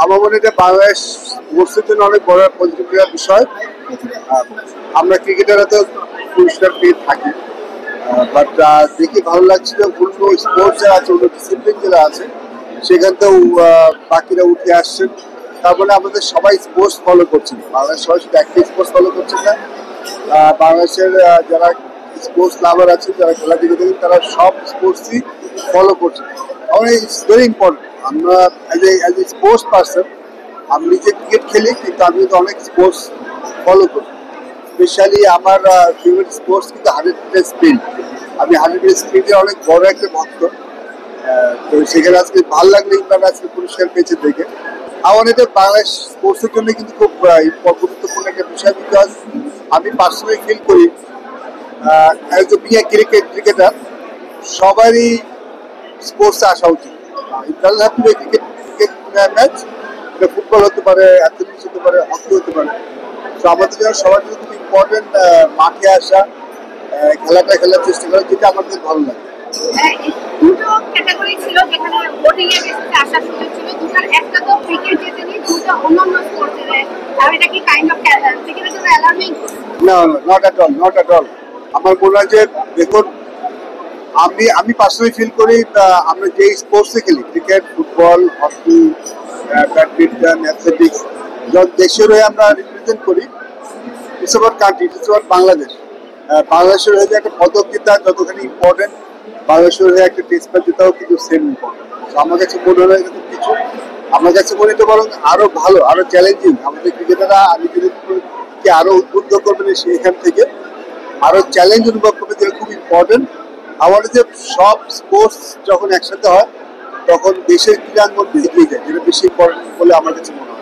আমার মনে হয় বাংলাদেশ স্পোর্টসের জন্য অনেক বড় পজিটিভ বিষয়। আমরা ক্রিকেটাররা তো পুরস্কার পেয়ে থাকি, বাট দেখে ভালো লাগছিল অন্য স্পোর্টস যারা আছে, অন্য ডিসিপ্লিন যারা আছে সেখানতেও বাকিরা উঠে আসছেন। তারপরে আমাদের সবাই স্পোর্টস ফলো করছেন, বাংলাদেশ সবাই শুধু একটা স্পোর্টস ফলো করছেন না, বাংলাদেশের যারা স্পোর্টস লাভার আছেন, যারা খেলা দেখে থাকেন, তারা সব স্পোর্টসই ফলো করছেন। আমার ইটস ভেরি ইম্পর্টেন্ট। আমরা অ্যাজ এ স্পোর্টস পার্সন, আমি নিজে ক্রিকেট খেলি, কিন্তু আমি কিন্তু অনেক স্পোর্টস ফলো করি। স্পেশালি আমার ফেভারিট স্পোর্টস কিন্তু 100 মিটার স্প্রিন্ট। আমি 100 মিটার স্প্রিন্টের অনেক বড় একটা ভক্ত। তো সেখানে আজকে ভালো লাগলো ইমরান আজকে পুরস্কার পেয়েছে দেখে। আমার এটা বাংলাদেশ স্পোর্টসের জন্য কিন্তু খুব গুরুত্বপূর্ণ একটা বিষয়, বিকজ আমি পার্সোনালি ফিল করি অ্যাজ এ বিং ক্রিকেটার সবারই স্পোর্টসে আসা উচিত। ক্রিকেট ম্যাচ, এটা ফুটবল হতে পারে, অ্যাথলেটিক্স হতে পারে, হকি হতে পারে। তো আমাদের জন্য সবার জন্য খুব ইম্পর্টেন্ট মাঠে আসা, খেলাটা খেলার চেষ্টা করা, যেটা আমাদের ভালো লাগে। দুটো ক্যাটাগরি ছিল যেখানে ভোটিং এর বেসিসে আসার সুযোগ ছিল, দুটার একটা তো ক্রিকেট জেতেনি, দুটো অন্যান্য স্পোর্টসে। আর এটা কি কাইন্ড অফ ক্রিকেটের জন্য অ্যালার্মিং? না, not at all, not at all. আমার মনে হয় যে দেখুন, আমি পার্সোনালি ফিল করি আমরা যে স্পোর্টসে খেলি, cricket, football, hockey, badminton, athletics, যখন দেশের হয়ে আমরা রিপ্রেজেন্ট করি, it's our country, it's hour Bangladesh. বাংলাদেশের হয়ে যে একটা পদক জেতা যতখানি ইম্পর্টেন্ট, বাংলাদেশের হয়ে একটা টেস্ট ম্যাচ জেতাও কিন্তু সেম ইম্পর্টেন্ট। তো আমার কাছে মনে হয় এরকম কিছু, আমার কাছে মনে হয় বরং আরো ভালো, আরো চ্যালেঞ্জিং। আমাদের ক্রিকেটাররা নিজেদেরকে আরো উদ্বুদ্ধ করবেন সেখান থেকে, আরো চ্যালেঞ্জ অনুভব করবে, যেটা খুব ইম্পর্টেন্ট। আমাদের যে সব স্পোর্টস যখন একসাথে হয়, তখন দেশের ক্রীড়াঙ্গন এগিয়ে যায়, যেটা বেশি ইম্পর্টেন্ট বলে আমার কাছে মনে হয়।